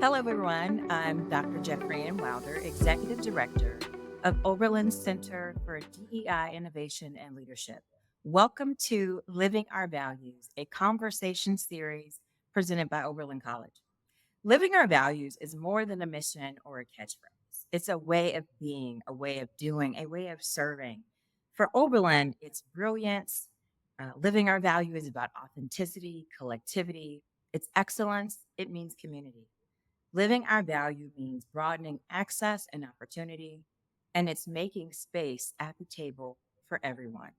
Hello, everyone. I'm Dr. JeffriAnne Wilder, Executive Director of Oberlin Center for DEI Innovation and Leadership. Welcome to Living Our Values, a conversation series presented by Oberlin College. Living our values is more than a mission or a catchphrase. It's a way of being, a way of doing, a way of serving. For Oberlin, it's brilliance. Living our value is about authenticity, collectivity, it's excellence, it means community. Living our value means broadening access and opportunity, and it's making space at the table for everyone.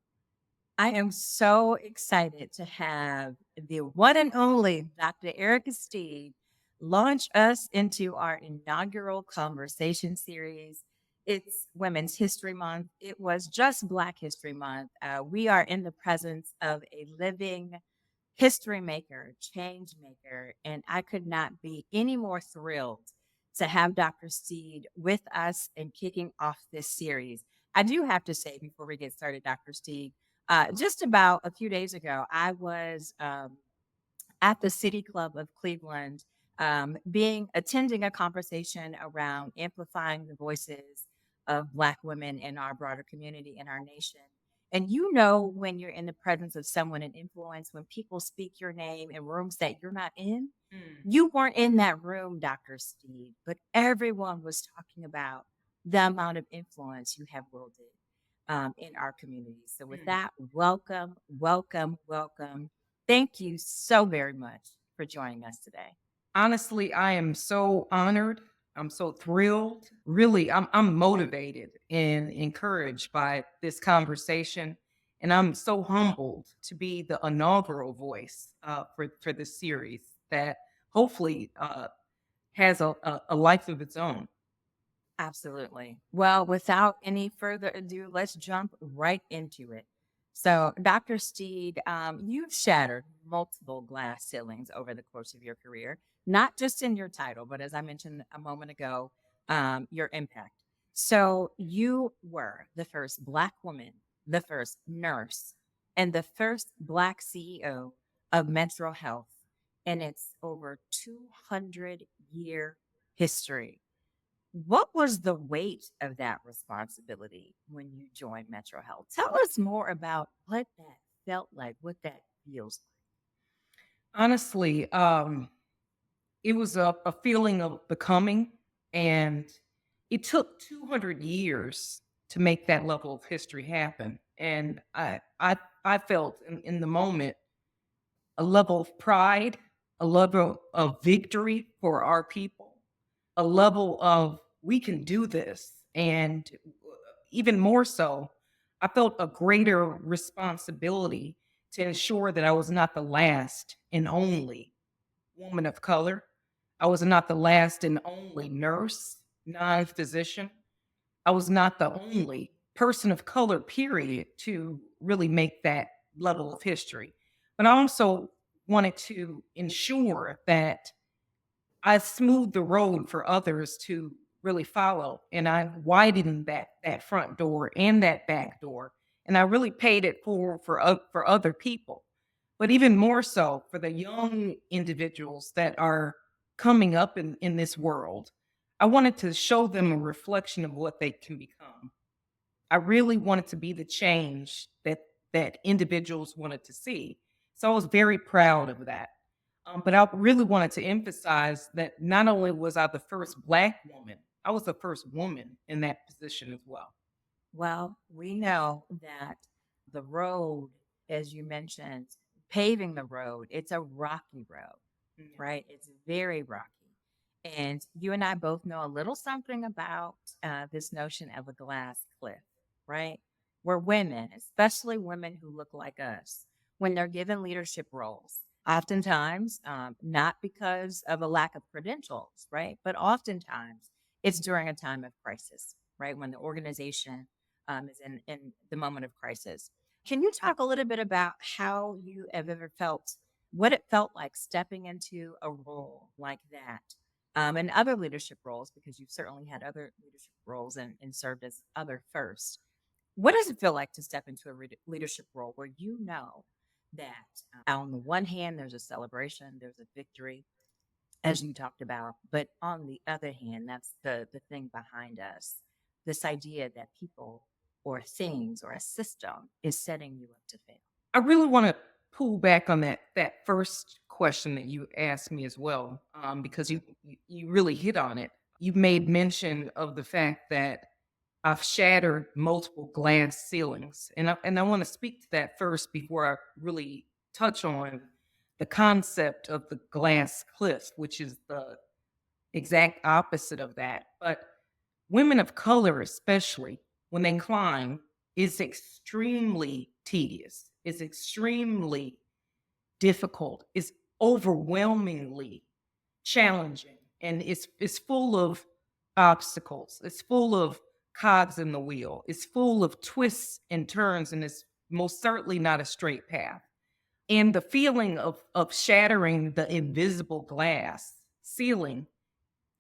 I am so excited to have the one and only Dr. Airica Steed launch us into our inaugural conversation series. It's Women's History Month. It was just Black History Month. We are in the presence of a living history maker, change maker, and I could not be any more thrilled to have Dr. Steed with us and kicking off this series. I do have to say before we get started, Dr. Steed, just about a few days ago, I was at the City Club of Cleveland, being attending a conversation around amplifying the voices of Black women in our broader community in our nation. And you know, when you're in the presence of someone in influence, when people speak your name in rooms that you're not in, Mm. you weren't in that room, Dr. Steve, but everyone was talking about the amount of influence you have wielded in our community. So, with Mm. that, welcome, welcome, welcome. Thank you so very much for joining us today. Honestly, I am so honored. I'm so thrilled. Really, I'm motivated and encouraged by this conversation, and I'm so humbled to be the inaugural voice for this series that hopefully has a life of its own. Absolutely. Well, without any further ado, let's jump right into it. So, Dr. Steed, you've shattered multiple glass ceilings over the course of your career, not just in your title, but as I mentioned a moment ago, your impact. So, you were the first Black woman, the first nurse, and the first Black CEO of Metro Health in its over 200-year history. What was the weight of that responsibility when you joined Metro Health? Tell us more about what that felt like, what that feels Honestly, it was a feeling of becoming, and it took 200 years to make that level of history happen. And I felt in the moment a level of pride, a level of victory for our people, a level of we can do this. And even more so, I felt a greater responsibility to ensure that I was not the last and only woman of color. I was not the last and only nurse, non physician. I was not the only person of color, period, to really make that level of history. But I also wanted to ensure that I smoothed the road for others to really follow. And I widened that front door and that back door. And I really paid it for other people. But even more so for the young individuals that are coming up in this world, I wanted to show them a reflection of what they can become. I really wanted to be the change that individuals wanted to see. So I was very proud of that. But I really wanted to emphasize that not only was I the first Black woman, I was the first woman in that position as well. Well, we know that the road, as you mentioned, paving the road, it's a rocky road, Yeah. right? It's very rocky. And you and I both know a little something about this notion of a glass cliff, right? Where women, especially women who look like us, when they're given leadership roles, oftentimes not because of a lack of credentials, right? But oftentimes it's during a time of crisis, right? When the organization is in the moment of crisis. Can you talk a little bit about how you have ever felt, what it felt like stepping into a role like that? And other leadership roles, because you've certainly had other leadership roles and served as other first. What does it feel like to step into a leadership role where you know that on the one hand, there's a celebration, there's a victory, as you talked about. But on the other hand, that's the thing behind us, this idea that people or things or a system is setting you up to fail. I really want to pull back on that first question that you asked me as well, because you really hit on it. You made mention of the fact that I've shattered multiple glass ceilings, and I want to speak to that first before I really touch on the concept of the glass cliff, which is the exact opposite of that. But women of color, especially when they climb, is extremely tedious. It's extremely difficult. It's overwhelmingly challenging, and it's full of obstacles. It's full of cogs in the wheel. It's full of twists and turns, and it's most certainly not a straight path. And the feeling of shattering the invisible glass ceiling,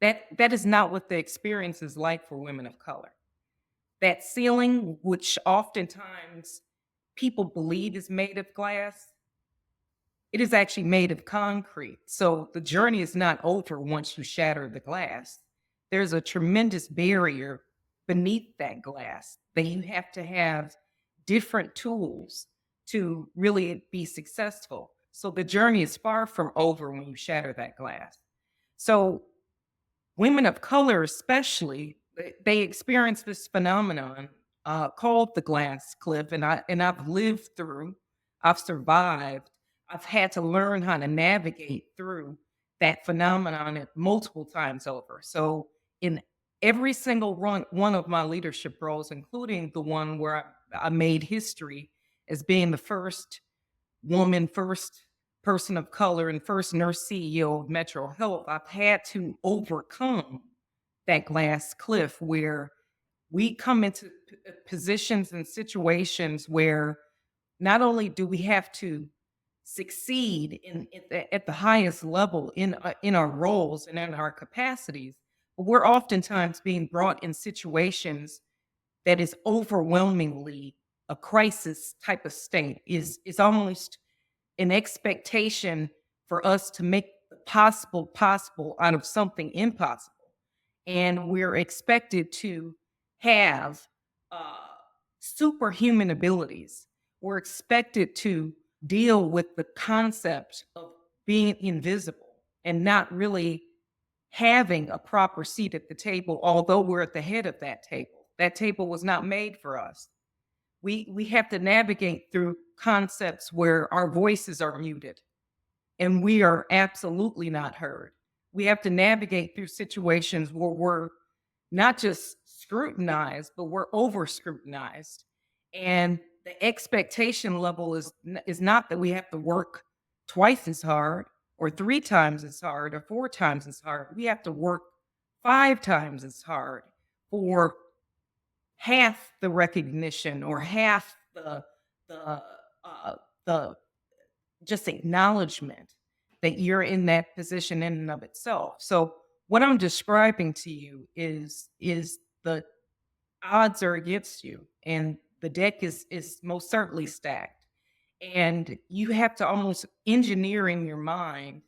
that is not what the experience is like for women of color. That ceiling, which oftentimes people believe is made of glass, it is actually made of concrete. So the journey is not over once you shatter the glass. There's a tremendous barrier beneath that glass that you have to have different tools to really be successful. So the journey is far from over when you shatter that glass. So women of color, especially, they experience this phenomenon called the glass cliff, and I've lived through, I've survived, I've had to learn how to navigate through that phenomenon multiple times over. So in every single one of my leadership roles, including the one where I made history as being the first woman, first person of color, and first nurse CEO of Metro Health, I've had to overcome that glass cliff where we come into positions and situations where not only do we have to succeed at the highest level in our roles and in our capacities, but we're oftentimes being brought in situations that is overwhelmingly a crisis type of state. Is almost an expectation for us to make the possible possible out of something impossible. And we're expected to have uh, superhuman abilities. We're expected to deal with the concept of being invisible and not really having a proper seat at the table, although we're at the head of that table. That table was not made for us. We have to navigate through concepts where our voices are muted and we are absolutely not heard. We have to navigate through situations where we're not just scrutinized, but we're over scrutinized. And the expectation level is not that we have to work twice as hard or three times as hard or four times as hard. We have to work five times as hard for half the recognition or half the the just acknowledgement that you're in that position in and of itself. So what I'm describing to you is the odds are against you and the deck is most certainly stacked. And you have to almost engineer in your mind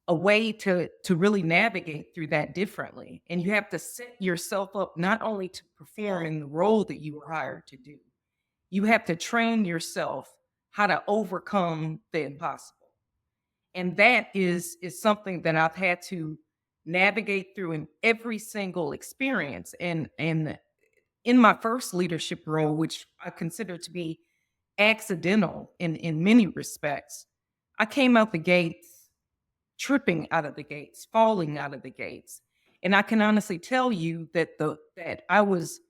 a way to really navigate through that differently. And you have to set yourself up not only to perform in the role that you were hired to do, you have to train yourself how to overcome the impossible. And that is something that I've had to navigate through in every single experience. And in my first leadership role, which I consider to be accidental in many respects, I came out the gates tripping out of the gates, falling out of the gates. And I can honestly tell you that I was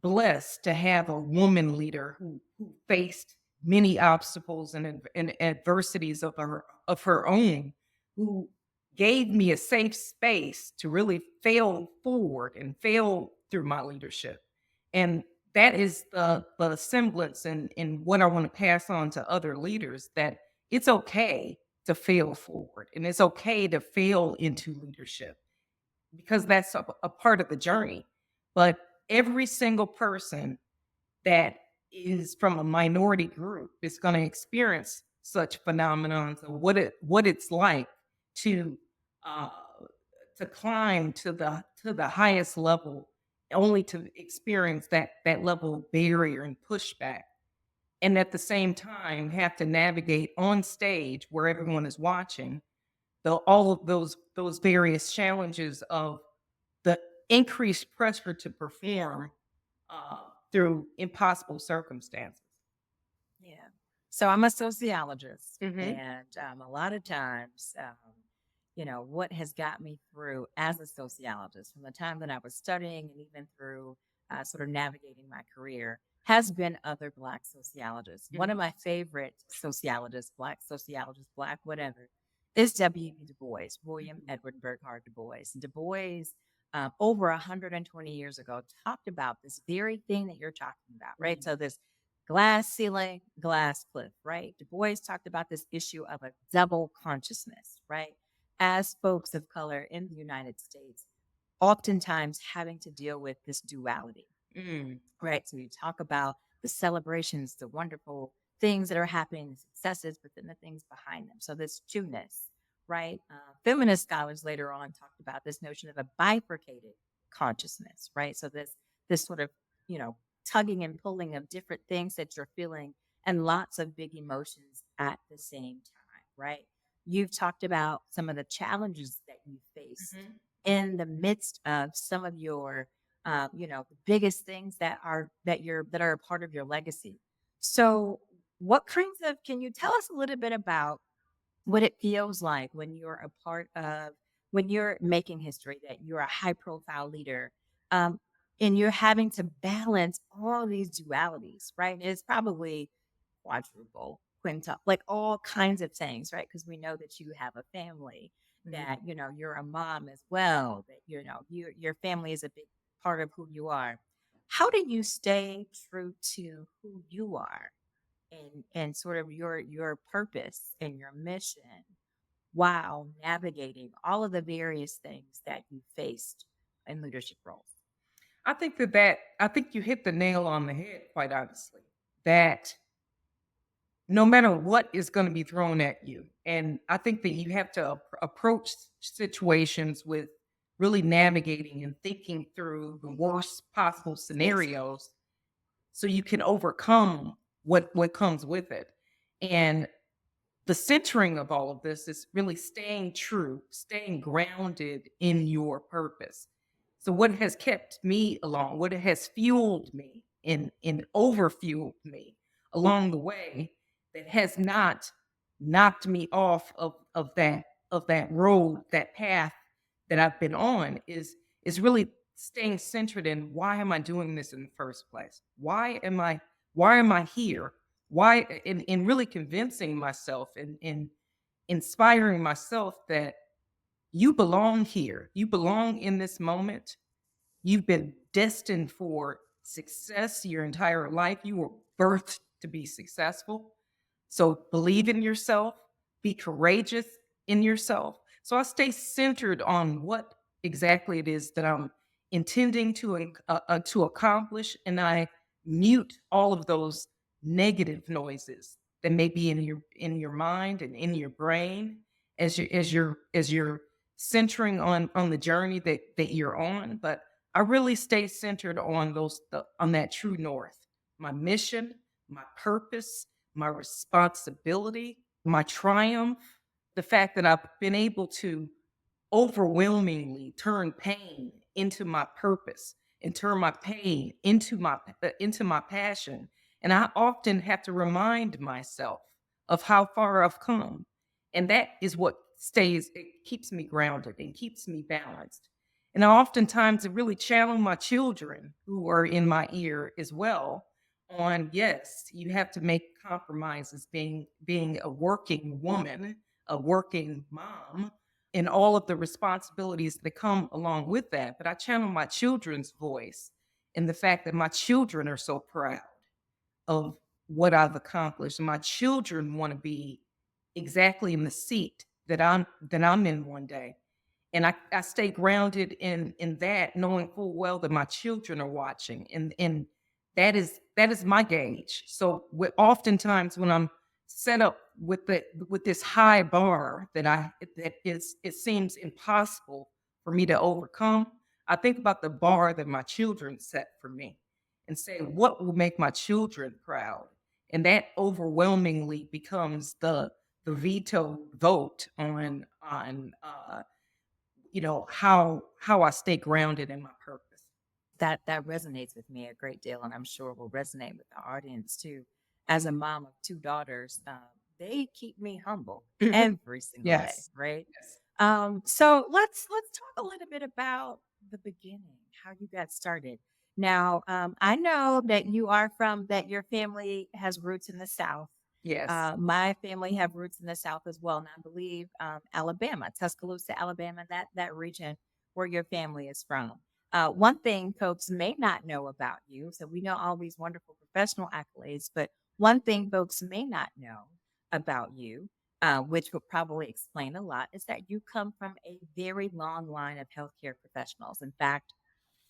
blessed to have a woman leader who faced many obstacles and adversities of her own, who gave me a safe space to really fail forward and fail through my leadership. And that is the semblance and what I want to pass on to other leaders, that it's okay to fail forward and it's okay to fail into leadership because that's a part of the journey. But every single person that is from a minority group is going to experience such phenomenons of what it's like to uh, to climb to the highest level, only to experience that level of barrier and pushback, and at the same time have to navigate on stage where everyone is watching all of those various challenges of the increased pressure to perform through impossible circumstances. Yeah. So I'm a sociologist, Mhm. and a lot of times, what has got me through as a sociologist from the time that I was studying and even through sort of navigating my career has been other Black sociologists. One of Mhm. my favorite sociologists, Black, whatever, is W.B. Du Bois, William Mhm. Edward Burghardt Du Bois. Du Bois, over 120 years ago, talked about this very thing that you're talking about, right? Mhm. So, this glass ceiling, glass cliff, right? Du Bois talked about this issue of a double consciousness, right? As folks of color in the United States, oftentimes having to deal with this duality, Mm. right? So you talk about the celebrations, the wonderful things that are happening, the successes, but then the things behind them. So this two-ness, right? Feminist scholars later on talked about this notion of a bifurcated consciousness, right? So this sort of tugging and pulling of different things that you're feeling and lots of big emotions at the same time, right? You've talked about some of the challenges that you faced Mhm. in the midst of some of your the biggest things that are a part of your legacy. So, what kinds of can you tell us a little bit about what it feels like when you're a part of when you're making history, that you're a high profile leader, um, and you're having to balance all these dualities, right? And it's probably quadruple, quintuple, like all kinds of things, right? Because we know that you have a family, Mhm. that you're a mom as well, that your family is a big part of who you are. How do you stay true to who you are and sort of your purpose and your mission while navigating all of the various things that you faced in leadership roles? I think you hit the nail on the head, quite honestly. That no matter what is going to be thrown at you, and I think that you have to approach situations with really navigating and thinking through the worst possible scenarios so you can overcome what comes with it. And the centering of all of this is really staying true, staying grounded in your purpose. So what has kept me along, what has fueled me and overfueled me along the way that has not knocked me off of that road, that path that I've been on is really staying centered in why am I doing this in the first place? Why am I here? Why in really convincing myself and inspiring myself that you belong here. You belong in this moment. You've been destined for success your entire life. You were birthed to be successful. So believe in yourself, be courageous in yourself. So I stay centered on what exactly it is that I'm intending to accomplish, and I mute all of those negative noises that may be in your mind and in your brain as you're centering on the journey that you're on. But I really stay centered on on that true north, my mission, my purpose, my responsibility, my triumph, the fact that I've been able to overwhelmingly turn pain into my purpose and turn my pain into my passion. And I often have to remind myself of how far I've come. And that is what it keeps me grounded and keeps me balanced. And I oftentimes really channel my children who are in my ear as well on, yes, you have to make compromises being a working woman, a working mom, and all of the responsibilities that come along with that. But I channel my children's voice in the fact that my children are so proud of what I've accomplished. My children want to be exactly in the seat that I'm in one day. And I stay grounded in that, knowing full well that my children are watching. And that is my gauge. So oftentimes when I'm set up with this high bar that is it seems impossible for me to overcome. I think about the bar that my children set for me and say, what will make my children proud? And that overwhelmingly becomes the veto vote on how I stay grounded in my purpose. That resonates with me a great deal, and I'm sure will resonate with the audience too. As a mom of two daughters, they keep me humble every single day, Yes. right? Yes. So let's talk a little bit about the beginning, how you got started. Now, I know that you are from that your family has roots in the South. Yes. My family have roots in the South as well, and I believe Alabama, Tuscaloosa, Alabama, that region where your family is from. One thing folks may not know about you, so we know all these wonderful professional accolades, but one thing folks may not know about you, which would probably explain a lot, is that you come from a very long line of healthcare professionals. In fact,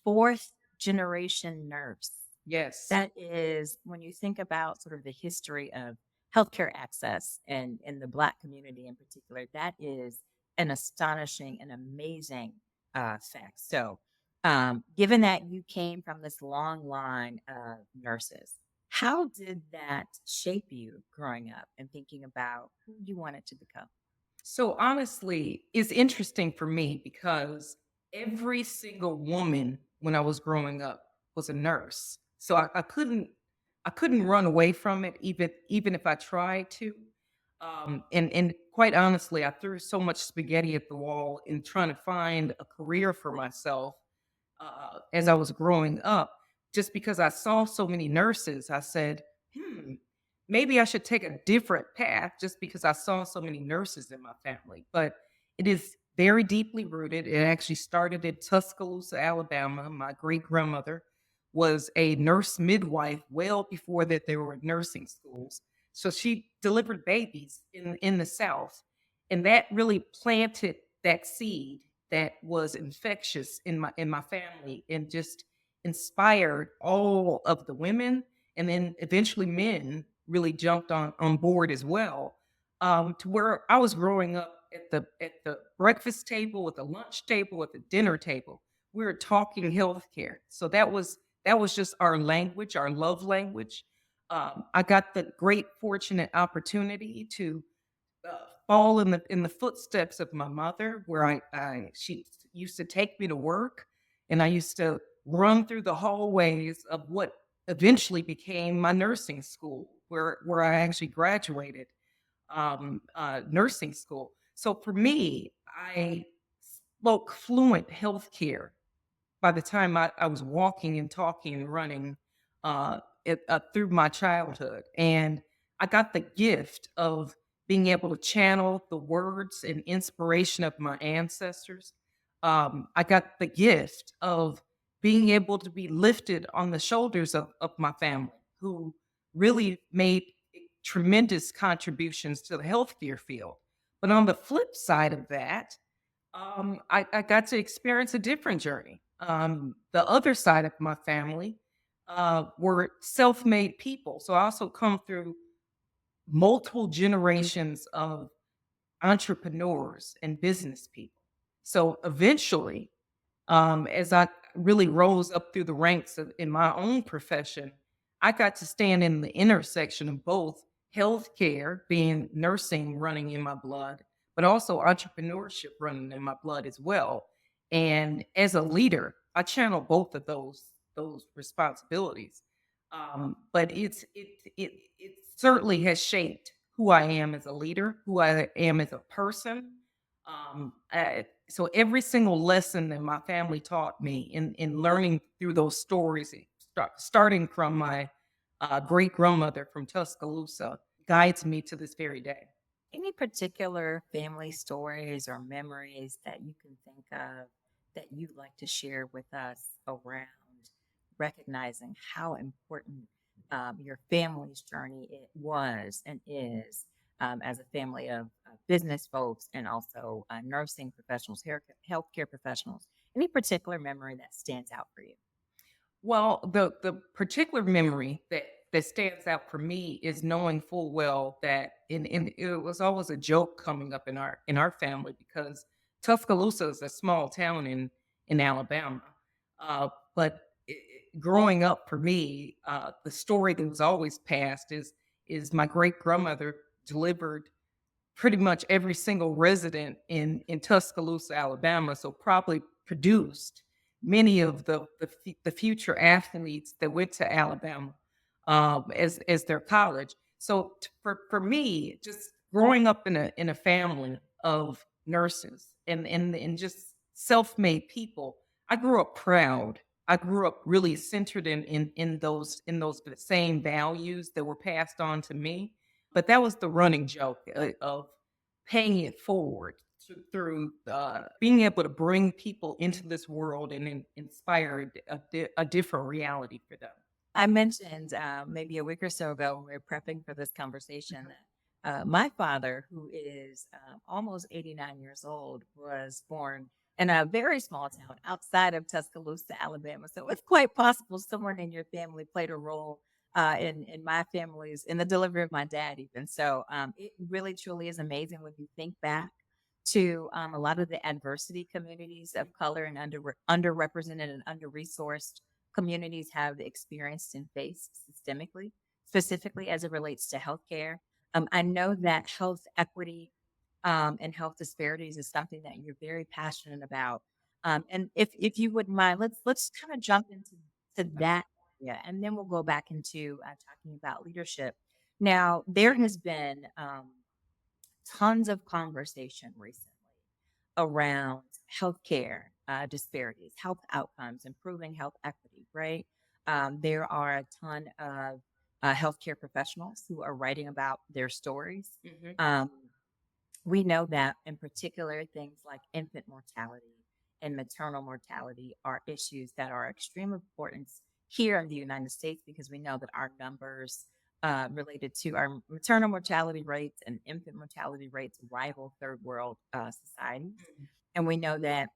fourth generation nurse. Yes. That is when you think about sort of the history of healthcare access and in the Black community in particular, that is an astonishing and amazing fact. So, given that you came from this long line of nurses, how did that shape you growing up and thinking about who you wanted to become? So honestly, it's interesting for me because every single woman when I was growing up was a nurse. So I couldn't run away from it even if I tried to. And quite honestly, I threw so much spaghetti at the wall in trying to find a career for myself as I was growing up. Just because I saw so many nurses, I said, hmm, maybe I should take a different path just because I saw so many nurses in my family. But it is very deeply rooted. It actually started in Tuscaloosa, Alabama. My great grandmother was a nurse midwife well before that there were nursing schools. So she delivered babies in the South. And that really planted that seed that was infectious in my family and just inspired all of the women, and then eventually men really jumped on board as well, to where I was growing up at the breakfast table, at the lunch table, at the dinner table. We were talking healthcare, so that was just our language, our love language. I got the great fortunate opportunity to fall in the footsteps of my mother, where she used to take me to work, and I used to run through the hallways of what eventually became my nursing school, where I actually graduated nursing school. So for me, I spoke fluent healthcare by the time I was walking and talking and running through my childhood. And I got the gift of being able to channel the words and inspiration of my ancestors. I got the gift of being able to be lifted on the shoulders of my family, who really made tremendous contributions to the healthcare field. But on the flip side of that, I got to experience a different journey. The other side of my family were self-made people. So I also come through multiple generations of entrepreneurs and business people. So eventually, as I really rose up through the ranks in my own profession, I got to stand in the intersection of both healthcare, being nursing running in my blood, but also entrepreneurship running in my blood as well. And as a leader, I channel both of those responsibilities. But it certainly has shaped who I am as a leader, who I am as a person. So every single lesson that my family taught me in learning through those stories, starting from my great grandmother from Tuscaloosa, guides me to this very day. Any particular family stories or memories that you can think of that you'd like to share with us around recognizing how important your family's journey it was and is as a family of business folks and also nursing professionals, healthcare professionals? Any particular memory that stands out for you? Well, the particular memory that that stands out for me is knowing full well that and it was always a joke coming up in our family because Tuscaloosa is a small town in Alabama. But growing up for me, the story that was always passed is my great grandmother delivered pretty much every single resident in Tuscaloosa, Alabama, so probably produced many of the future athletes that went to Alabama as their college. So for me, just growing up in a family of nurses and just self-made people, I grew up proud. I grew up really centered in those same values that were passed on to me, but that was the running joke, of paying it forward through, being able to bring people into this world and inspire a different reality for them. I mentioned maybe a week or so ago when we were prepping for this conversation that my father, who is almost 89 years old, was born in a very small town outside of Tuscaloosa, Alabama. So it's quite possible someone in your family played a role in my family's in the delivery of my dad, even. So it really truly is amazing when you think back to a lot of the adversity communities of color and underrepresented and under resourced communities have experienced and faced systemically, specifically as it relates to healthcare. I know that health equity and health disparities is something that you're very passionate about. And if you wouldn't mind, let's kind of jump into that area, and then we'll go back into talking about leadership. Now, there has been tons of conversation recently around healthcare disparities, health outcomes, improving health equity, right? There are a ton of healthcare professionals who are writing about their stories. Mhm. Um, we know that, in particular, things like infant mortality and maternal mortality are issues that are extreme importance here in the United States because we know that our numbers related to our maternal mortality rates and infant mortality rates rival third world societies. And we know that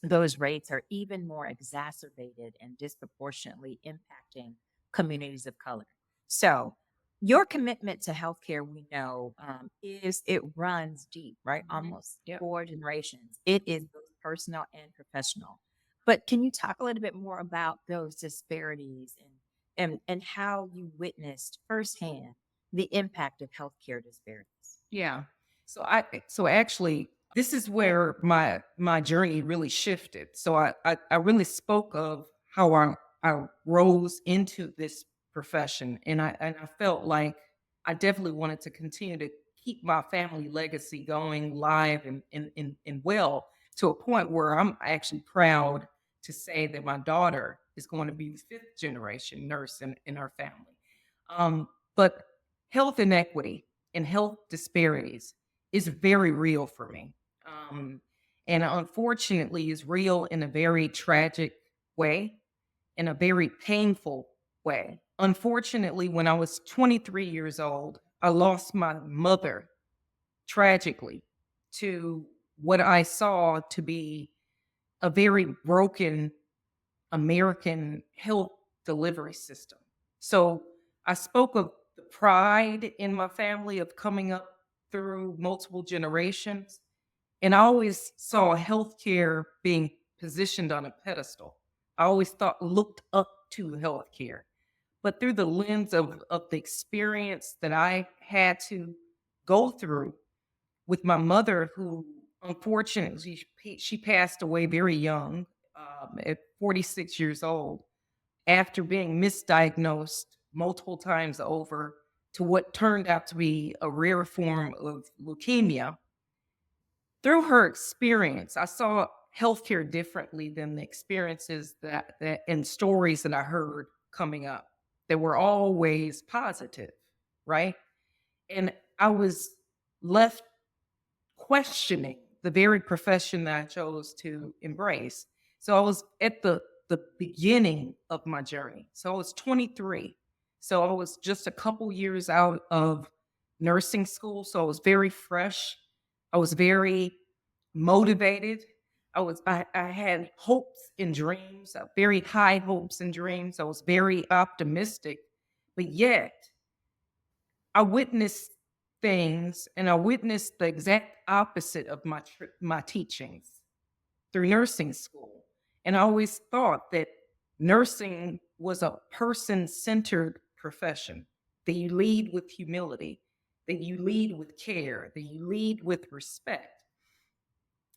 those rates are even more exacerbated and disproportionately impacting communities of color. So, your commitment to healthcare, we know, is it runs deep, right? Mhm. Almost Yep. 4 generations. It is both personal and professional. But can you talk a little bit more about those disparities and how you witnessed firsthand the impact of healthcare disparities? Yeah. So actually this is where my journey really shifted. So I really spoke of how I rose into this profession and I felt like I definitely wanted to continue to keep my family legacy going live and well to a point where I'm actually proud to say that my daughter is going to be the fifth generation nurse in our family. But health inequity and health disparities is very real for me. Um, and unfortunately is real in a very tragic way, in a very painful way. Unfortunately, when I was 23 years old, I lost my mother tragically to what I saw to be a very broken American health delivery system. So I spoke of the pride in my family of coming up through multiple generations. And I always saw healthcare being positioned on a pedestal. I always looked up to healthcare. But through the lens of the experience that I had to go through with my mother, who unfortunately she passed away very young, at 46 years old, after being misdiagnosed multiple times over to what turned out to be a rare form of leukemia. Through her experience, I saw healthcare differently than the experiences that and stories that I heard coming up. They were always positive, right? And I was left questioning the very profession that I chose to embrace. So I was at the beginning of my journey. So I was 23. So I was just a couple years out of nursing school. So I was very fresh. I was very motivated. I had hopes and dreams, very high hopes and dreams. I was very optimistic. But yet, I witnessed things and I witnessed the exact opposite of my teachings through nursing school. And I always thought that nursing was a person centered profession, that you lead with humility, that you lead with care, that you lead with respect.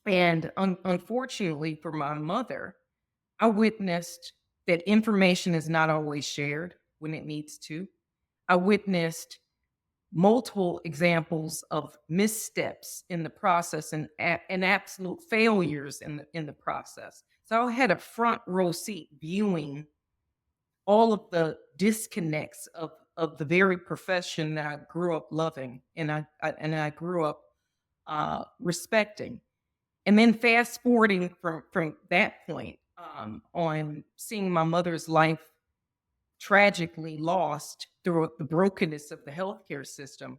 And unfortunately for my mother, I witnessed that information is not always shared when it needs to. I witnessed multiple examples of missteps in the process and absolute failures in the process. So I had a front row seat viewing all of the disconnects of the very profession that I grew up loving and I grew up respecting. And then fast forwarding from that point on seeing my mother's life tragically lost through the brokenness of the healthcare system.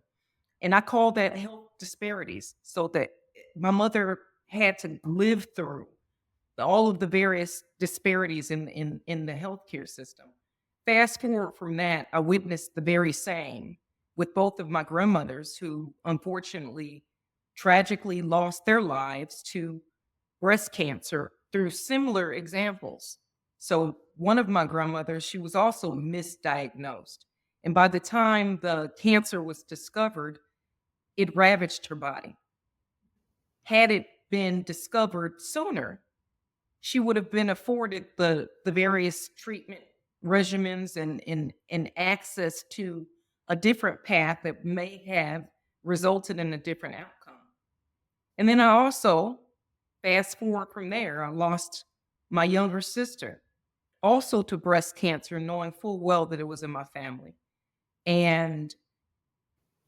And I call that health disparities. So that my mother had to live through all of the various disparities in the healthcare system. Fast forward from that, I witnessed the very same with both of my grandmothers who unfortunately tragically lost their lives to breast cancer through similar examples. So one of my grandmothers, she was also misdiagnosed. And by the time the cancer was discovered, it ravaged her body. Had it been discovered sooner, she would have been afforded the various treatment regimens and access to a different path that may have resulted in a different outcome. And then I also, fast forward from there, I lost my younger sister, also to breast cancer, knowing full well that it was in my family. And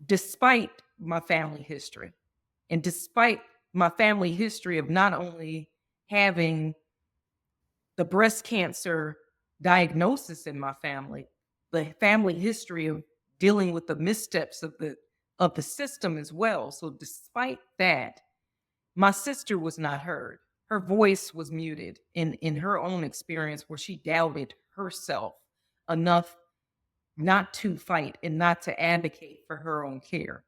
despite my family history, and despite my family history of not only having the breast cancer diagnosis in my family, the family history of dealing with the missteps of the system as well. So despite that, my sister was not heard. Her voice was muted in her own experience where she doubted herself enough not to fight and not to advocate for her own care.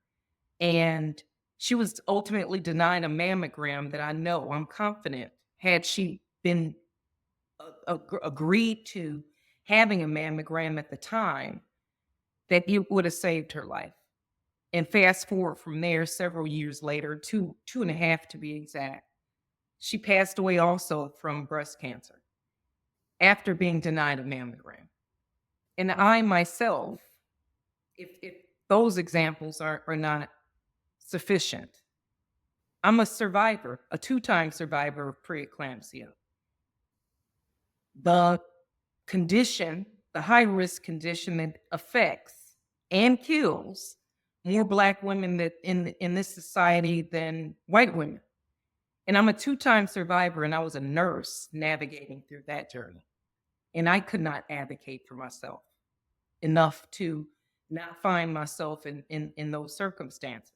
And she was ultimately denied a mammogram that I know, I'm confident, had she been agreed to having a mammogram at the time, that it would have saved her life. And fast forward from there, several years later, two and a half to be exact, she passed away also from breast cancer after being denied a mammogram. And I myself, if those examples are not sufficient, I'm a survivor, a two-time survivor of preeclampsia. The condition, the high risk condition that affects and kills more Black women that in this society than white women. And I'm a two-time survivor, and I was a nurse navigating through that journey. And I could not advocate for myself enough to not find myself in those circumstances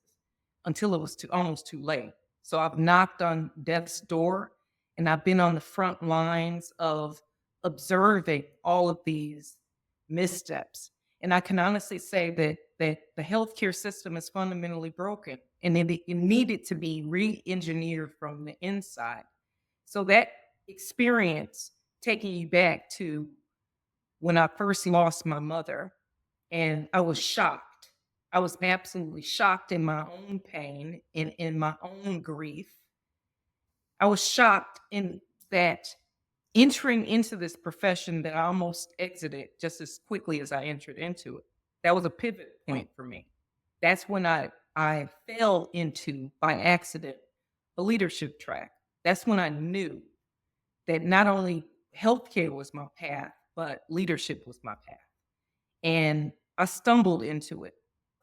until it was almost too late. So I've knocked on death's door, and I've been on the front lines of observing all of these missteps. And I can honestly say that the healthcare system is fundamentally broken, and it needed to be re-engineered from the inside. So that experience, taking you back to when I first lost my mother, and I was shocked. I was absolutely shocked in my own pain, in my own grief. I was shocked in that entering into this profession that I almost exited just as quickly as I entered into it. That was a pivot point for me. That's when I fell into, by accident, a leadership track. That's when I knew that not only healthcare was my path, but leadership was my path. And I stumbled into it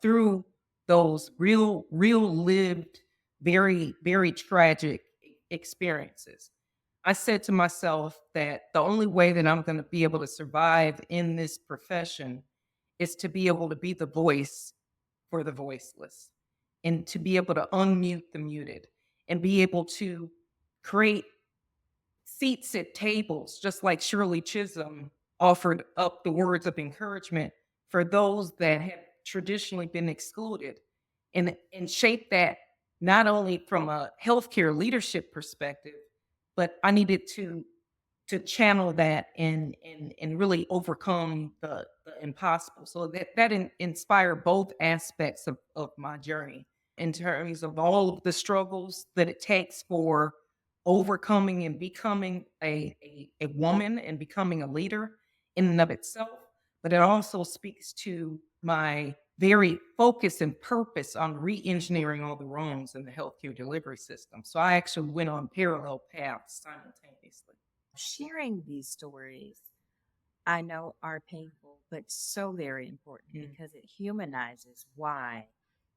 through those real lived, very, very tragic experiences. I said to myself that the only way that I'm going to be able to survive in this profession is to be able to be the voice for the voiceless, and to be able to unmute the muted, and be able to create seats at tables, just like Shirley Chisholm offered up the words of encouragement for those that have traditionally been excluded, and shape that not only from a healthcare leadership perspective, but I needed to channel that and really overcome the impossible. So that inspired both aspects of my journey in terms of all of the struggles that it takes for overcoming and becoming a woman and becoming a leader in and of itself. But it also speaks to my very focus and purpose on re-engineering all the wrongs in the healthcare delivery system. So I actually went on parallel paths simultaneously. Sharing these stories, I know, are painful, but so very important Mm. because it humanizes why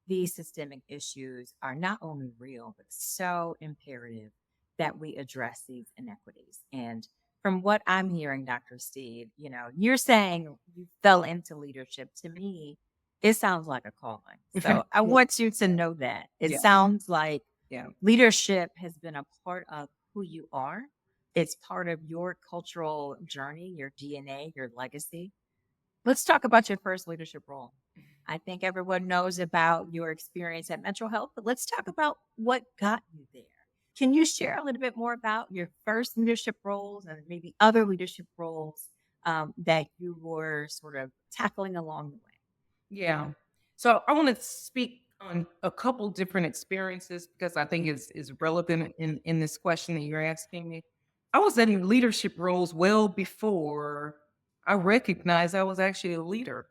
these systemic issues are not only real, but so imperative that we address these inequities. And from what I'm hearing, Dr. Steed, you're saying you fell into leadership. To me, it sounds like a calling. So I Yeah, want you to know that it yeah, sounds like yeah. leadership has been a part of who you are. It's part of your cultural journey, your DNA, your legacy. Let's talk about your first leadership role. I think everyone knows about your experience at Metro Health, but let's talk about what got you there. Can you share a little bit more about your first leadership roles and maybe other leadership roles that you were sort of tackling along the way? Yeah. So I want to speak on a couple different experiences because I think is relevant in this question that you're asking me. I was in leadership roles well before I recognized I was actually a leader.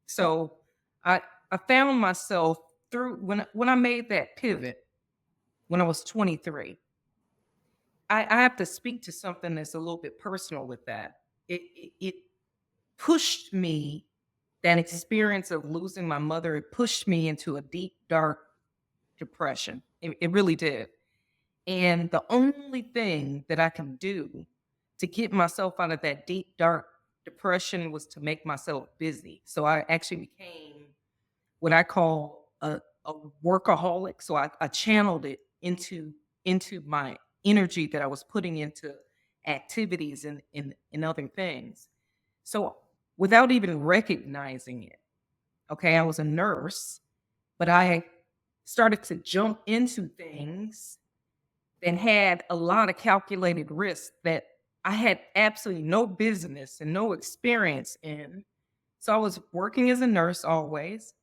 So I I found myself through when I made that pivot when I was 23. I have to speak to something that's a little bit personal with that. It pushed me, that experience of losing my mother, it pushed me into a deep, dark depression. It really did. And the only thing that I can do to get myself out of that deep, dark depression was to make myself busy. So I actually became what I call a workaholic. So I channeled it into my energy that I was putting into activities and other things. So without even recognizing it, okay, I was a nurse, but I started to jump into things that had a lot of calculated risk that I had absolutely no business and no experience in. So I was working as a nurse always.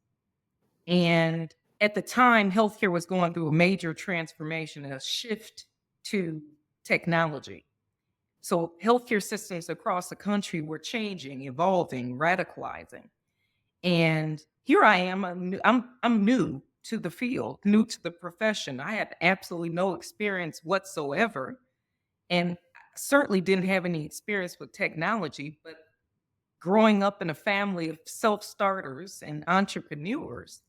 And at the time, healthcare was going through a major transformation and a shift to technology. So healthcare systems across the country were changing, evolving, radicalizing. And here I am. I'm new to the field, new to the profession. I had absolutely no experience whatsoever, and certainly didn't have any experience with technology. But growing up in a family of self starters and entrepreneurs,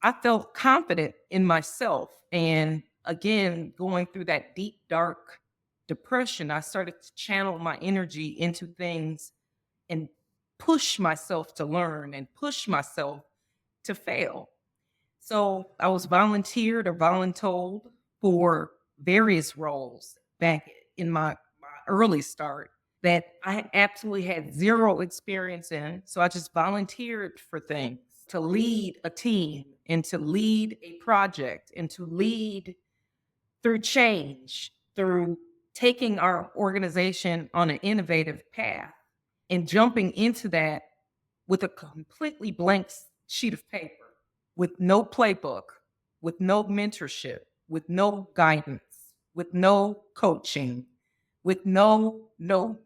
I felt confident in myself. And again, going through that deep, dark depression, I started to channel my energy into things and push myself to learn and push myself to fail. So I was volunteered or voluntold for various roles back in my early start that I absolutely had zero experience in. So I just volunteered for things to lead a team and to lead a project and to lead through change, through taking our organization on an innovative path and jumping into that with a completely blank sheet of paper, with no playbook, with no mentorship, with no guidance, with no coaching, with no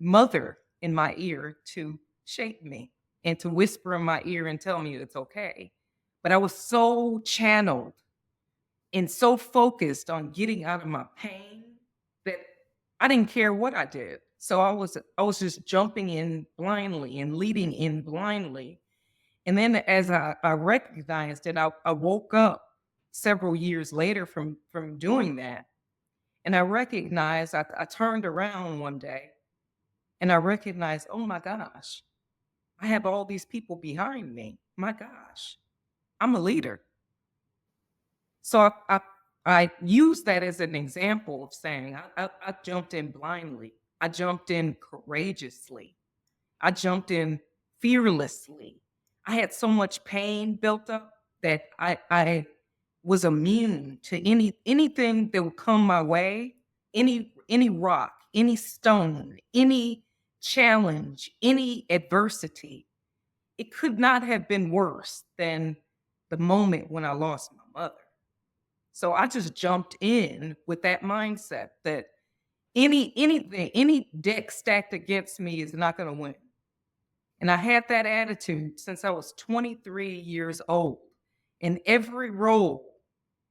mother in my ear to shape me and to whisper in my ear and tell me it's okay. But I was so channeled and so focused on getting out of my pain that I didn't care what I did. So I was just jumping in blindly and leading in blindly. And then as I recognized it, I woke up several years later from doing that. And I recognized I turned around one day and I recognized, oh my gosh, I have all these people behind me. My gosh, I'm a leader. So I use that as an example of saying I jumped in blindly. I jumped in courageously. I jumped in fearlessly. I had so much pain built up that I was immune to anything that would come my way, any rock, any stone, any challenge, any adversity. It could not have been worse than the moment when I lost my mother. So I just jumped in with that mindset that any deck stacked against me is not going to win. And I had that attitude since I was 23 years old. In every role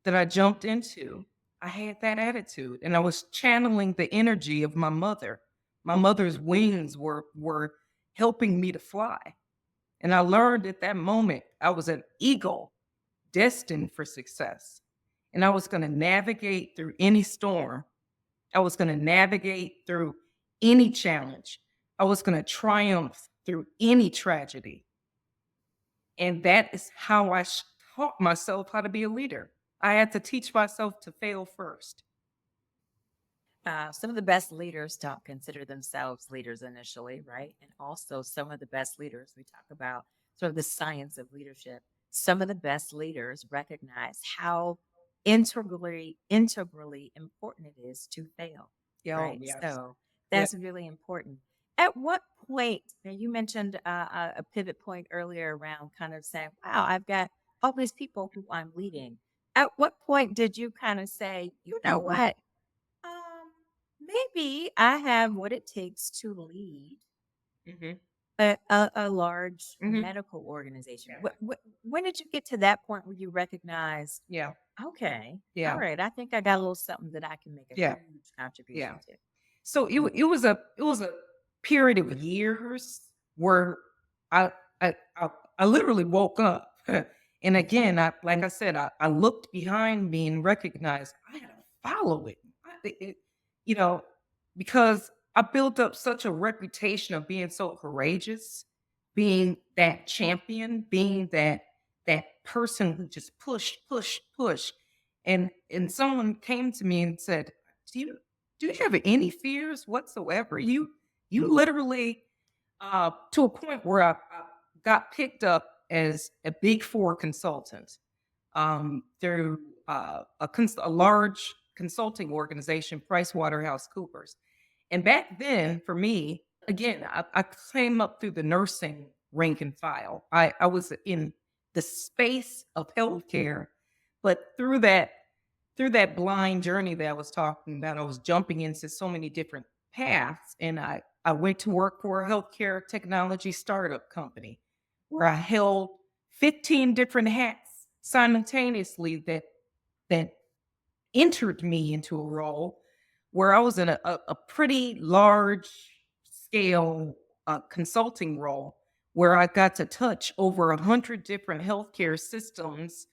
that I jumped into, I had that attitude and I was channeling the energy of my mother. My mother's wings were helping me to fly. And I learned at that moment I was an eagle destined for success. And I was going to navigate through any storm. I was going to navigate through any challenge. I was going to triumph through any tragedy. And that is how taught myself how to be a leader. I had to teach myself to fail first. Some of the best leaders don't consider themselves leaders initially, right? And also, some of the best leaders, we talk about sort of the science of leadership. Some of the best leaders recognize how integrally important it is to fail, Yeah, oh, right? yes. So Yeah. that's really important. At what point, now you mentioned a pivot point earlier around kind of saying, wow, I've got all these people who I'm leading. At what point did you kind of say, you know what? Maybe I have what it takes to lead Hmm. a large Hmm. medical organization. Yeah. When did you get to that point where you recognize, Yeah. okay, all Yeah. right, I think I got a little something that I can make a Yeah. huge Yeah. contribution to? So it was a period of years where I I literally woke up, and again, like I said, I looked behind me and recognized I had to follow it. You know, because I built up such a reputation of being so courageous, being that champion, being that person who just push. And someone came to me and said, "Do you do you have any fears whatsoever? You literally to a point where I got picked up as a Big Four consultant through a large consulting organization, PricewaterhouseCoopers. And back then, for me, again, I came up through the nursing rank and file. I was in the space of healthcare, but through that blind journey that I was talking about, I was jumping into so many different paths. And I went to work for a healthcare technology startup company where I held 15 different hats simultaneously that entered me into a role where I was in a pretty large scale consulting role where I got to touch over 100 different healthcare systems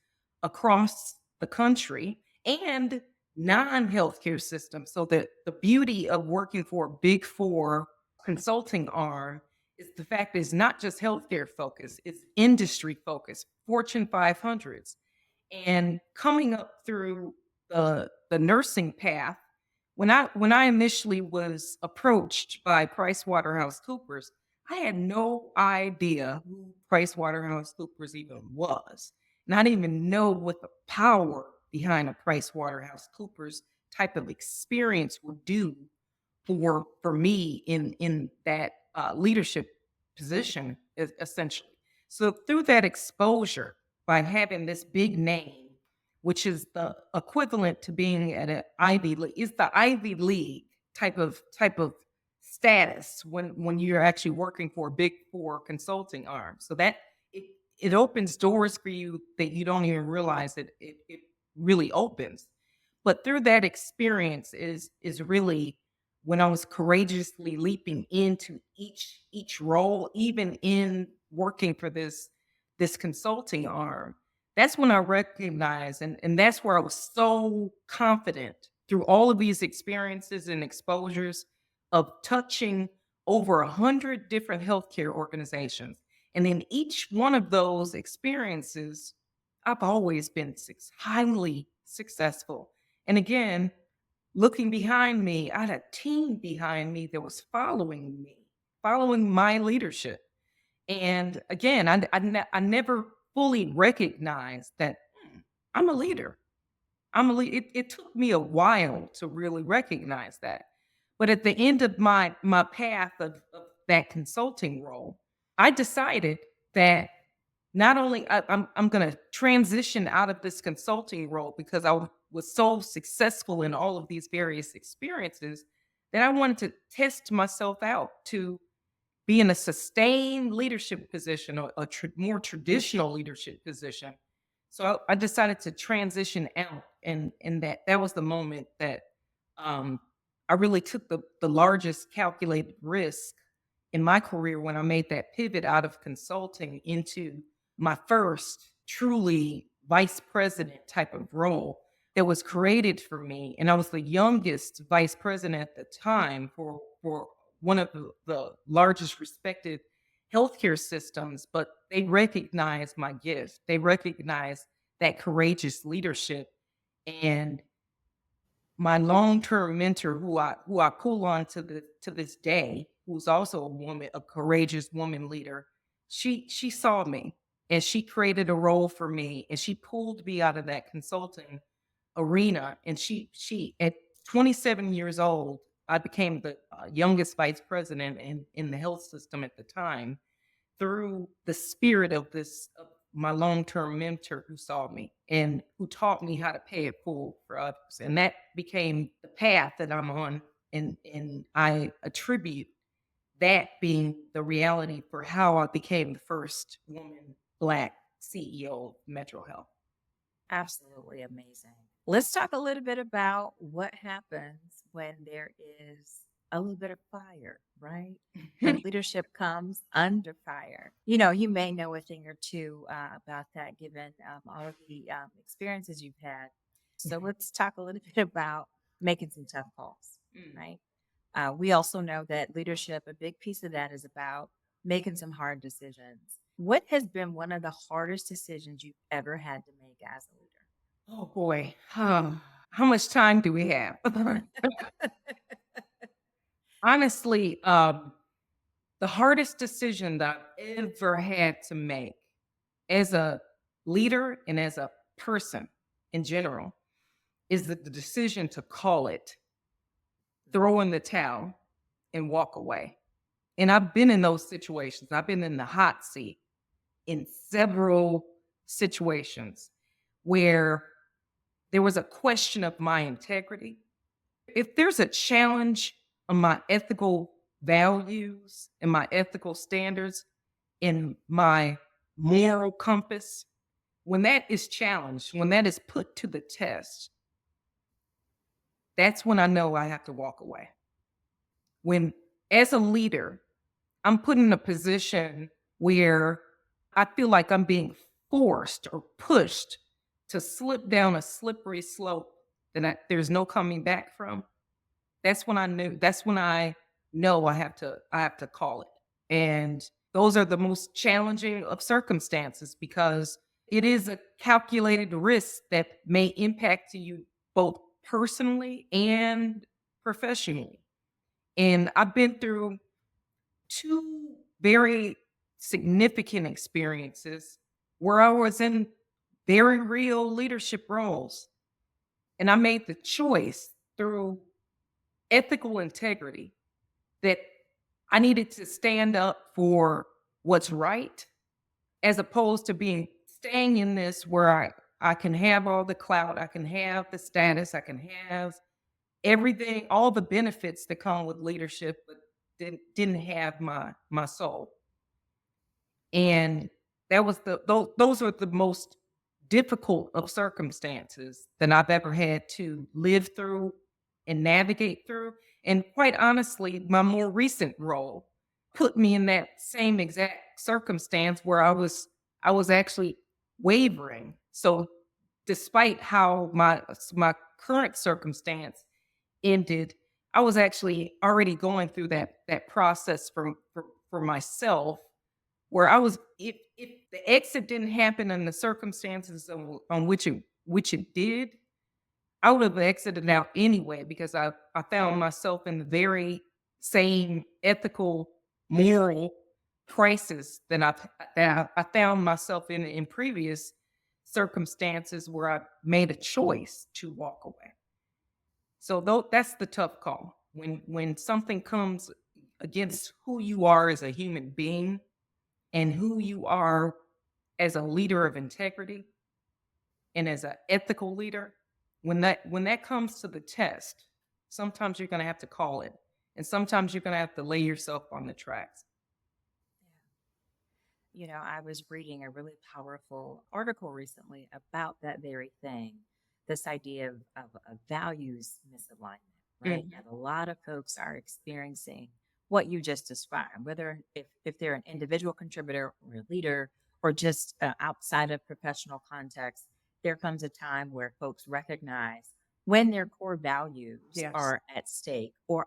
across the country and non-healthcare systems. So the beauty of working for a Big Four consulting arm is the fact that it's not just healthcare focused, it's industry focused, Fortune 500s. And coming up through the nursing path, when I initially was approached by PricewaterhouseCoopers, I had no idea who PricewaterhouseCoopers even was. And I didn't even know what the power behind a PricewaterhouseCoopers type of experience would do for me in that leadership position, essentially. So through that exposure, by having this big name, which is the equivalent to being at an Ivy League, it's the Ivy League type of status when you're actually working for a Big Four consulting arm. So that it it opens doors for you that you don't even realize that it really opens. But through that experience is really when I was courageously leaping into each role, even in working for this consulting arm. That's when I recognized, and that's where I was so confident through all of these experiences and exposures of touching over 100 different healthcare organizations. And in each one of those experiences, I've always been highly successful. And again, looking behind me, I had a team behind me that was following me, following my leadership. And again, I never fully recognized that I'm a leader. It took me a while to really recognize that. But at the end of my path of that consulting role, I decided that not only I'm going to transition out of this consulting role because was so successful in all of these various experiences that I wanted to test myself out to be in a sustained leadership position or a more traditional leadership position. So I decided to transition out, and that was the moment that um, I really took the largest calculated risk in my career when I made that pivot out of consulting into my first truly vice president type of role that was created for me. And I was the youngest vice president at the time for one of the largest respected healthcare systems, but they recognized my gift. They recognized that courageous leadership. And my long-term mentor who I pull on to this day, who's also a woman, a courageous woman leader, she saw me and she created a role for me and she pulled me out of that consulting arena. And she at 27 years old, I became the youngest vice president in the health system at the time through the spirit of this of my long-term mentor who saw me and who taught me how to pay it forward for others. And that became the path that I'm on. And I attribute that being the reality for how I became the first woman Black CEO of Metro Health. Absolutely amazing. Let's talk a little bit about what happens when there is a little bit of fire, right? When leadership comes under fire. You may know a thing or two about that given all of the experiences you've had. So let's talk a little bit about making some tough calls, Mm. right? We also know that leadership, a big piece of that is about making some hard decisions. What has been one of the hardest decisions you've ever had to make as a leader? Oh boy. How much time do we have? Honestly, the hardest decision that I've ever had to make as a leader and as a person in general is the decision to call it, throw in the towel, and walk away. And I've been in those situations. I've been in the hot seat in several situations where there was a question of my integrity. If there's a challenge on my ethical values and my ethical standards in my moral compass, when that is challenged, when that is put to the test, that's when I know I have to walk away. When, as a leader, I'm put in a position where I feel like I'm being forced or pushed to slip down a slippery slope that there's no coming back from. That's when I know I have to call it. And those are the most challenging of circumstances because it is a calculated risk that may impact you both personally and professionally. And I've been through two very significant experiences where I was in very real leadership roles. And I made the choice through ethical integrity that I needed to stand up for what's right as opposed to being staying in this where I can have all the clout, I can have the status, I can have everything, all the benefits that come with leadership, but didn't have my soul. And that was those are the most difficult of circumstances that I've ever had to live through and navigate through. And quite honestly, my more recent role put me in that same exact circumstance where I was actually wavering. So despite how my current circumstance ended, I was actually already going through that process for myself where I was if the exit didn't happen in the circumstances on which it did, I would have exited out anyway because I found myself in the very same ethical, moral crisis that I found myself in previous circumstances where I made a choice to walk away. So that's the tough call. When something comes against who you are as a human being and who you are as a leader of integrity and as an ethical leader, when that comes to the test, sometimes you're going to have to call it, and sometimes you're going to have to lay yourself on the tracks. You know, I was reading a really powerful article recently about that very thing, this idea of a values misalignment, right? Mhm. That a lot of folks are experiencing what you just described, whether if they're an individual contributor or a leader or just outside of professional context, there comes a time where folks recognize when their core values Yes. are at stake or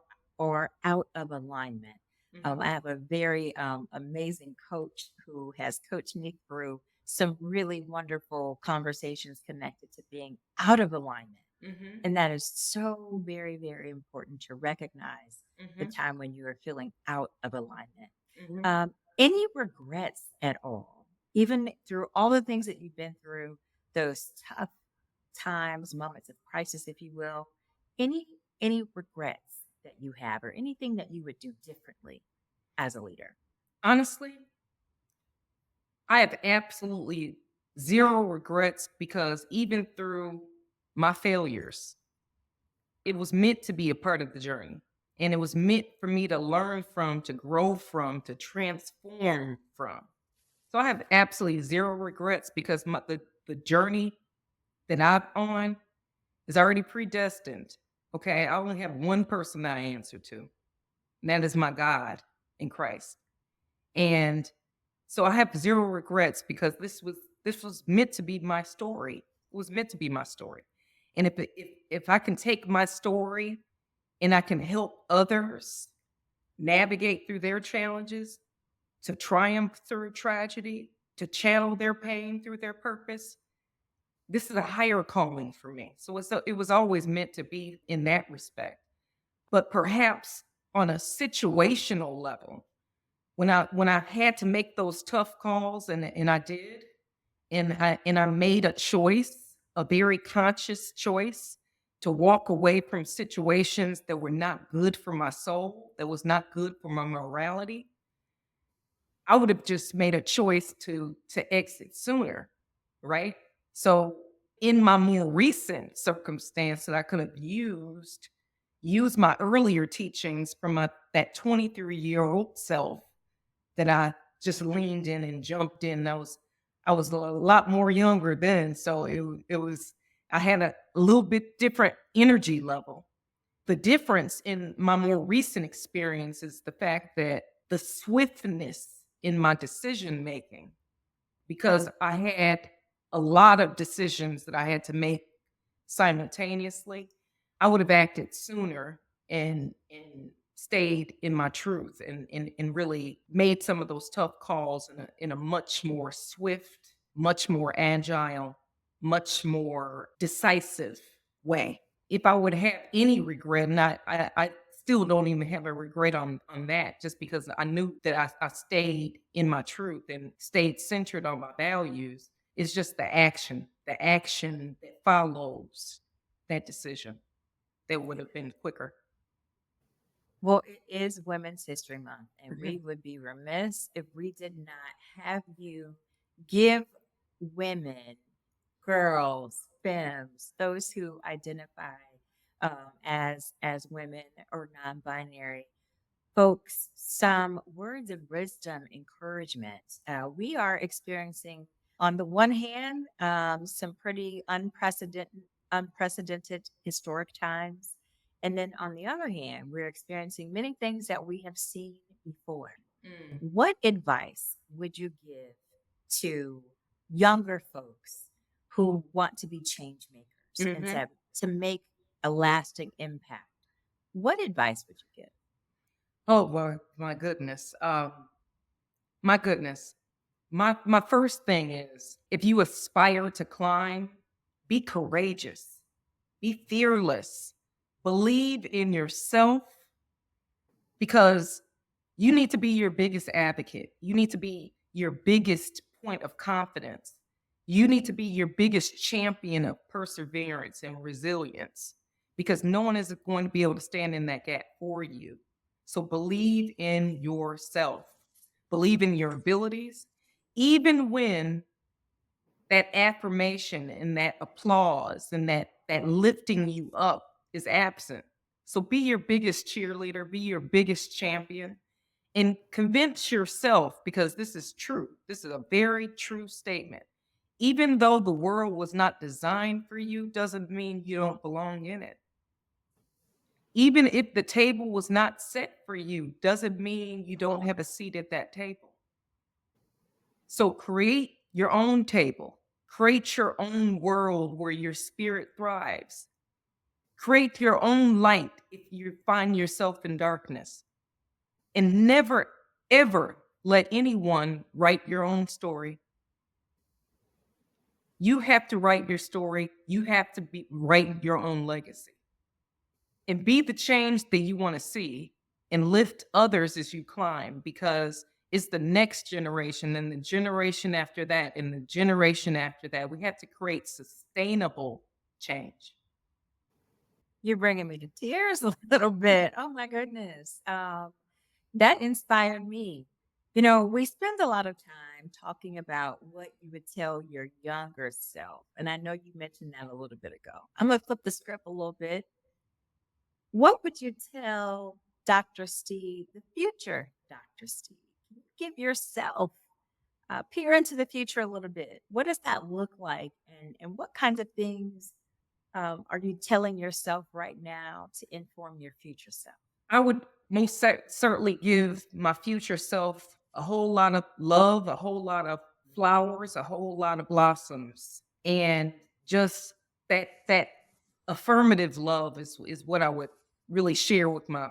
out of alignment. Mhm. I have a very amazing coach who has coached me through some really wonderful conversations connected to being out of alignment. Mhm. And that is so very, very important to recognize the Mhm. time when you are feeling out of alignment. Mhm. Any regrets at all, even through all the things that you've been through, those tough times, moments of crisis, if you will, any any regrets that you have or anything that you would do differently as a leader? Honestly, I have absolutely zero regrets because even through my failures, it was meant to be a part of the journey. And it was meant for me to learn from, to grow from, to transform from. So I have absolutely zero regrets because the journey that I'm on is already predestined. Okay. I only have one person that I answer to, and that is my God in Christ. And so I have zero regrets because this was meant to be my story. It was meant to be my story. And if I can take my story and I can help others navigate through their challenges, to triumph through tragedy, to channel their pain through their purpose, this is a higher calling for me. So it was always meant to be in that respect. But perhaps on a situational level, when I had to make those tough calls, and I did, and I made a choice, a very conscious choice to walk away from situations that were not good for my soul, that was not good for my morality. I would have just made a choice to exit sooner, right? So in my more recent circumstance that I could have used my earlier teachings from that 23-year-old self that I just leaned in and jumped in. I was a lot more younger then, so it was I had a little bit different energy level. The difference in my more recent experience is the fact that the swiftness in my decision making, because I had a lot of decisions that I had to make simultaneously, I would have acted sooner and stayed in my truth and really made some of those tough calls in a much more swift, much more agile, much more decisive way. If I would have any regret, and I still don't even have a regret on that, just because I knew that I stayed in my truth and stayed centered on my values. It's just the action that follows that decision that would have been quicker. Well, it is Women's History Month, and we Mhm. would be remiss if we did not have you give women, girls, femmes, those who identify as women or non-binary folks some words of wisdom, encouragement. We are experiencing, on the one hand, some pretty unprecedented historic times. And then on the other hand, we're experiencing many things that we have seen before. Mm. What advice would you give to younger folks who want to be change makers and Mhm. to make a lasting impact? What advice would you give? Oh, well, my goodness. My goodness. My first thing is, if you aspire to climb, be courageous, be fearless, believe in yourself, because You need to be your biggest advocate. You need to be your biggest point of confidence. You need to be your biggest champion of perseverance and resilience because no one is going to be able to stand in that gap for you. So believe in yourself, believe in your abilities, even when that affirmation and that applause and that lifting you up is absent. So be your biggest cheerleader, be your biggest champion, and convince yourself, because this is true. This is a very true statement. Even though the world was not designed for you, doesn't mean you don't belong in it. Even if the table was not set for you, doesn't mean you don't have a seat at that table. So create your own table. Create your own world where your spirit thrives. Create your own light if you find yourself in darkness. And never, ever let anyone write your own story. You have to write your story. You have to write your own legacy. And be the change that you want to see and lift others as you climb, because it's the next generation and the generation after that and the generation after that. We have to create sustainable change. You're bringing me to tears a little bit. Oh my goodness. That inspired me. We spend a lot of time talking about what you would tell your younger self. And I know you mentioned that a little bit ago. I'm going to flip the script a little bit. What would you tell Dr. Steed, the future Dr. Steed? Can you give yourself peer into the future a little bit? What does that look like? And what kinds of things are you telling yourself right now to inform your future self? I would most certainly give my future self a whole lot of love, a whole lot of flowers, a whole lot of blossoms, and just that affirmative love is what I would really share with my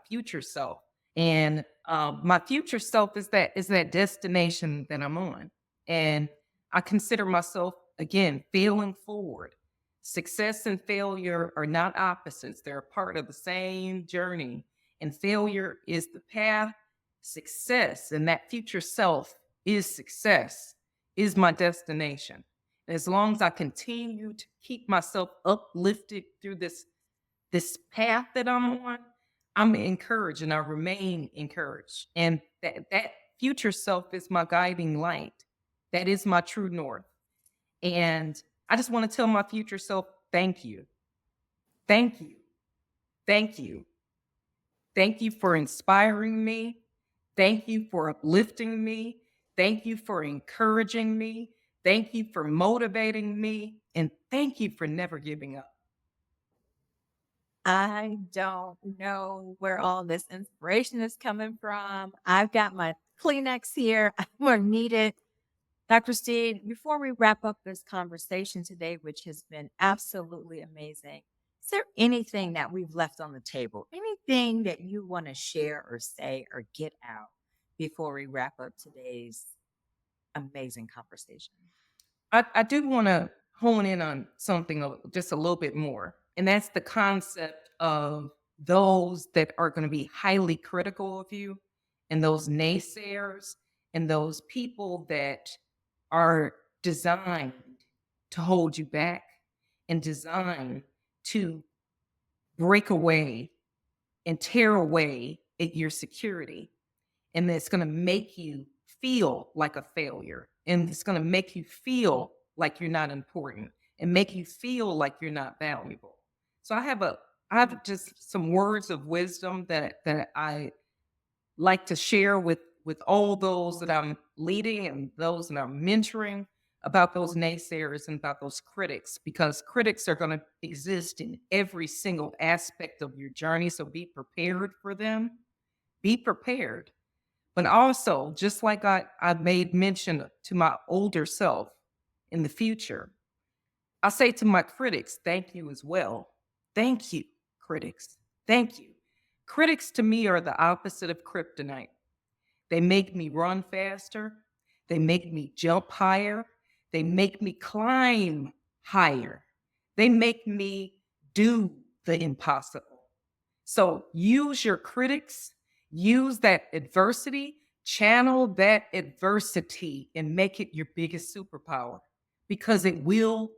future self. And my future self is that destination that I'm on, and I consider myself again failing forward. Success and failure are not opposites, they're a part of the same journey. And failure is the path, success, and that future self is success, is my destination. And as long as I continue to keep myself uplifted through this path that I'm on, I'm encouraged and I remain encouraged. And that future self is my guiding light. That is my true north. And I just want to tell my future self, thank you. Thank you. Thank you. Thank you for inspiring me. Thank you for uplifting me. Thank you for encouraging me. Thank you for motivating me. And thank you for never giving up. I don't know where all this inspiration is coming from. I've got my Kleenex here. I'm going to need it. Dr. Steed, before we wrap up this conversation today, which has been absolutely amazing, is there anything that we've left on the table? Anything that you want to share or say or get out before we wrap up today's amazing conversation? I do want to hone in on something just a little bit more, and that's the concept of those that are going to be highly critical of you, and those naysayers, and those people that are designed to hold you back and designed to break away and tear away at your security. And it's going to make you feel like a failure. And it's going to make you feel like you're not important and make you feel like you're not valuable. So I have just some words of wisdom that I like to share with all those that I'm leading and those that I'm mentoring about those naysayers and about those critics, because critics are going to exist in every single aspect of your journey. So be prepared for them. Be prepared. But also, just like I made mention to my older self in the future, I say to my critics, thank you as well. Thank you, critics. Thank you. Critics to me are the opposite of kryptonite. They make me run faster. They make me jump higher. They make me climb higher. They make me do the impossible. So use your critics, Use that adversity, channel that adversity, and make it your biggest superpower because it will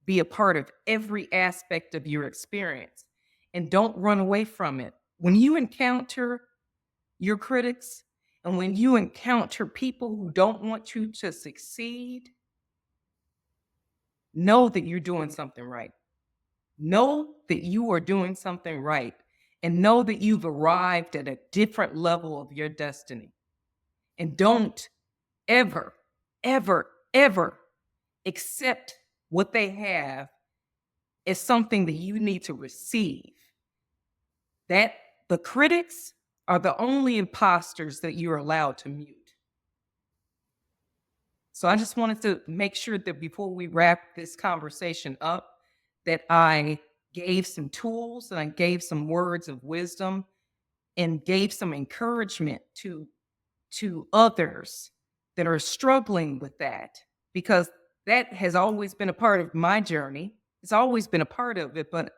be a part of every aspect of your experience. And don't run away from it. When you encounter your critics and when you encounter people who don't want you to succeed, know that you're doing something right. Know that you are doing something right and know that you've arrived at a different level of your destiny. And don't ever, ever, ever accept what they have as something that you need to receive. That the critics are the only imposters that you're allowed to mute. So I just wanted to make sure that before we wrap this conversation up, that I gave some tools and I gave some words of wisdom and gave some encouragement to others that are struggling with that because that has always been a part of my journey. It's always been a part of it, but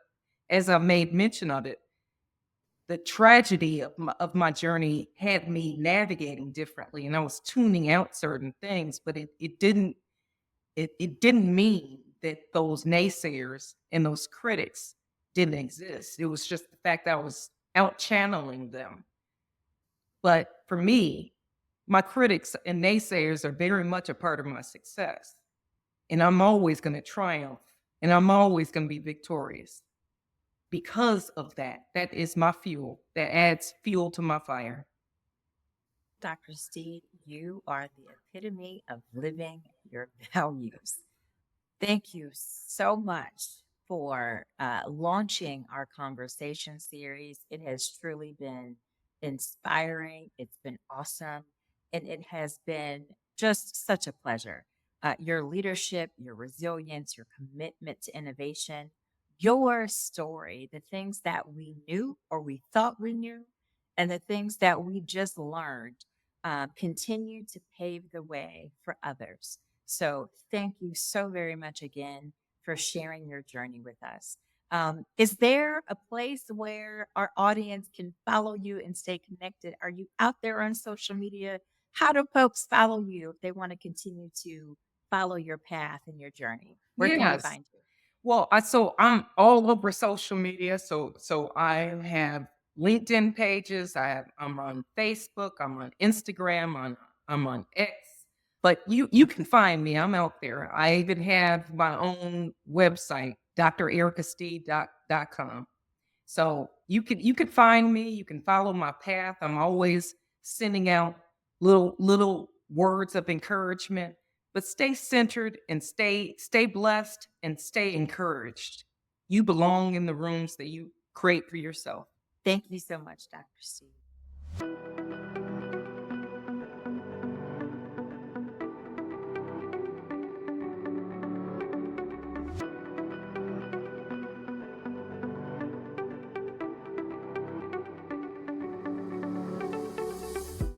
as I made mention of it, the tragedy of my journey had me navigating differently and I was tuning out certain things, but it didn't mean that those naysayers and those critics didn't exist. It was just the fact that I was out channeling them. But for me, my critics and naysayers are very much a part of my success. And I'm always going to triumph and I'm always going to be victorious because of that. That is my fuel. That adds fuel to my fire. Dr. Steed, you are the epitome of living your values. Thank you so much for launching our conversation series. It has truly been inspiring. It's been awesome. And it has been just such a pleasure. Your leadership, your resilience, your commitment to innovation, your story, the things that we knew or we thought we knew, and the things that we just learned continue to pave the way for others. So thank you so very much again for sharing your journey with us. Is there a place where our audience can follow you and stay connected? Are you out there on social media? How do folks follow you if they want to continue to follow your path and your journey? Where can they Yes. find you? Well, I'm all over social media. So I have LinkedIn pages. I'm on Facebook. I'm on Instagram. I'm on X. But you can find me. I'm out there. I even have my own website, drairicasteed.com. So you can find me. You can follow my path. I'm always sending out little words of encouragement. But stay centered and stay blessed and stay encouraged. You belong in the rooms that you create for yourself. Thank you so much, Dr. Steve.